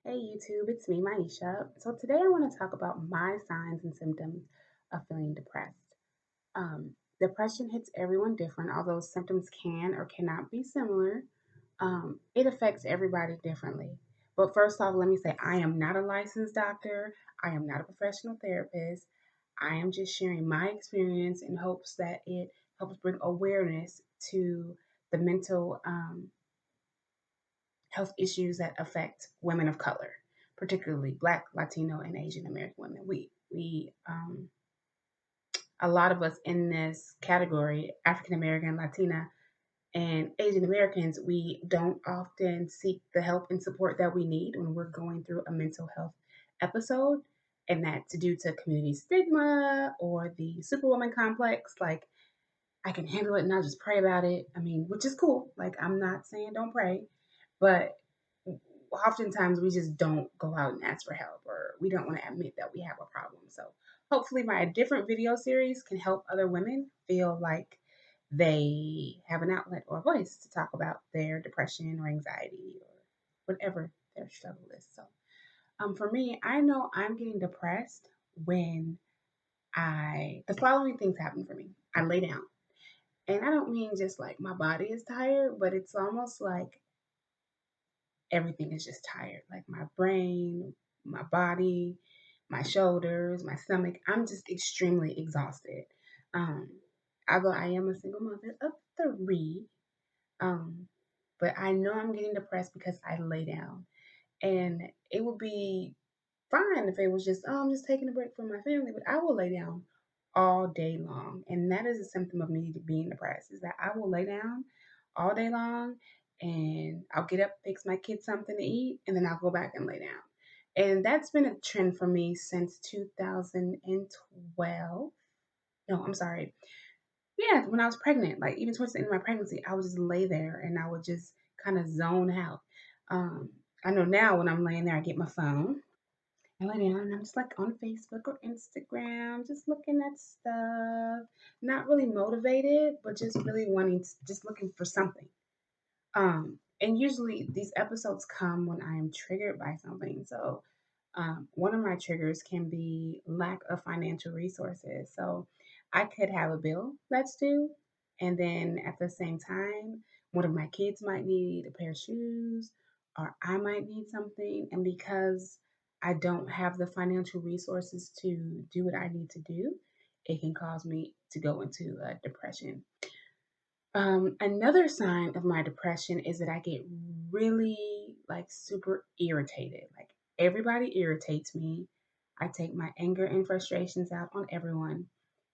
Hey YouTube, it's me, Maisha. So today I want to talk about my signs and symptoms of feeling depressed. Depression hits everyone different, although symptoms can or cannot be similar. It affects everybody differently. But first off, let me say I am not a licensed doctor. I am not a professional therapist. I am just sharing my experience in hopes that it helps bring awareness to the mental health issues that affect women of color, particularly Black, Latino, and Asian American women. We a lot of us in this category, African American, Latina, and Asian Americans, we don't often seek the help and support that we need when we're going through a mental health episode. And that's due to community stigma or the superwoman complex. Like, I can handle it and I'll just pray about it. I mean, which is cool. Like, I'm not saying don't pray, but oftentimes we just don't go out and ask for help, or we don't want to admit that we have a problem. So hopefully my different video series can help other women feel like they have an outlet or a voice to talk about their depression or anxiety or whatever their struggle is. So for me, I know I'm getting depressed when the following things happen for me. I lay down, and I don't mean just like my body is tired, but it's almost like everything is just tired. Like my brain, my body, my shoulders, my stomach. I'm just extremely exhausted. Um, Although I am a single mother of three, um, but I know I'm getting depressed because I lay down. And it would be fine if it was just, oh, I'm just taking a break from my family, but I will lay down all day long. And that is a symptom of me being depressed, is that I will lay down all day long and I'll get up, fix my kids something to eat, and then I'll go back and lay down. And that's been a trend for me since 2012. No, I'm sorry. Yeah, when I was pregnant, like even towards the end of my pregnancy, I would just lay there and I would just kind of zone out. Um, I know now when I'm laying there, I get my phone. I lay down and I'm just like on Facebook or Instagram, just looking at stuff, not really motivated, but just really wanting, just looking for something. And usually these episodes come when I am triggered by something. So one of my triggers can be lack of financial resources. So I could have a bill that's due, and then at the same time, one of my kids might need a pair of shoes, or I might need something. And because I don't have the financial resources to do what I need to do, it can cause me to go into a depression. Another sign of my depression is that I get really like super irritated. Like everybody irritates me. I take my anger and frustrations out on everyone,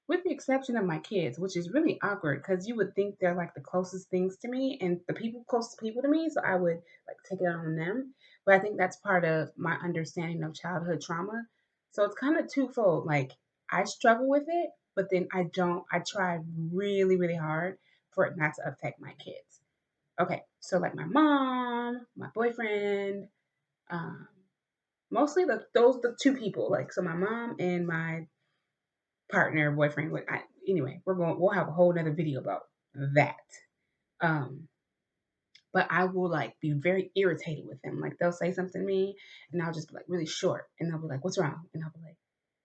with the exception of my kids, which is really awkward because you would think they're like the closest things to me and the people closest people to me. So I would like take it out on them. But I think that's part of my understanding of childhood trauma. So it's kind of twofold. Like I struggle with it, but then I try really, really hard for it not to affect my kids. Okay, so like my mom, my boyfriend, um, mostly those the two people. Like so, my mom and my partner, boyfriend. Anyway, we'll have a whole nother video about that. Um, but I will like be very irritated with them. Like they'll say something to me, and I'll just be like really short, and they'll be like, "What's wrong?" And I'll be like,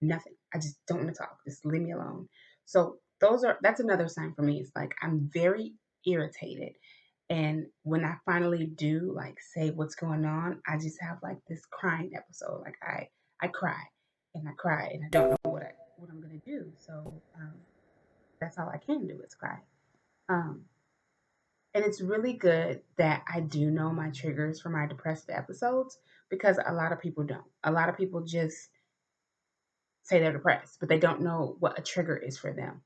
"Nothing. I just don't want to talk. Just leave me alone." So that's another sign for me. It's like I'm very irritated, and when I finally do like say what's going on, I just have like this crying episode. Like I cry and I cry and I don't know what I'm gonna do. So that's all I can do is cry. Um, and it's really good that I do know my triggers for my depressive episodes because a lot of people don't. A lot of people just say they're depressed, but they don't know what a trigger is for them.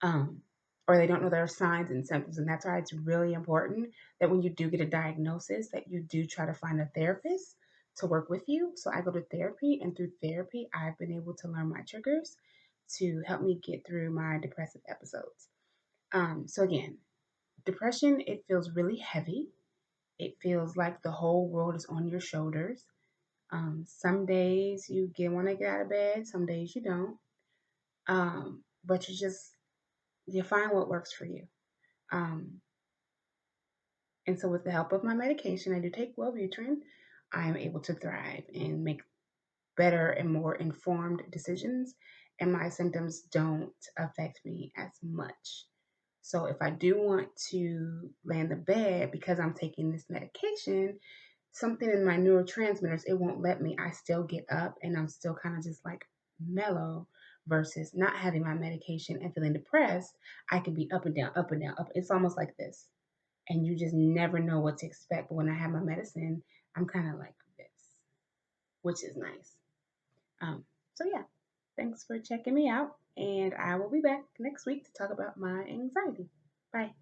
Um, or they don't know their signs and symptoms. And that's why it's really important that when you do get a diagnosis, that you do try to find a therapist to work with you. So I go to therapy, and through therapy, I've been able to learn my triggers to help me get through my depressive episodes. So again, depression, it feels really heavy. It feels like the whole world is on your shoulders. Some days you want to get out of bed, some days you don't. But you find what works for you. Um, and so with the help of my medication, I do take Wellbutrin. I am able to thrive and make better and more informed decisions, and my symptoms don't affect me as much. So if I do want to lay in the bed because I'm taking this medication, something in my neurotransmitters, it won't let me. I still get up and I'm still kind of just like mellow versus not having my medication and feeling depressed. I can be up and down, up and down, up. It's almost like this. And you just never know what to expect. But when I have my medicine, I'm kind of like this, which is nice. So yeah, thanks for checking me out. And I will be back next week to talk about my anxiety. Bye.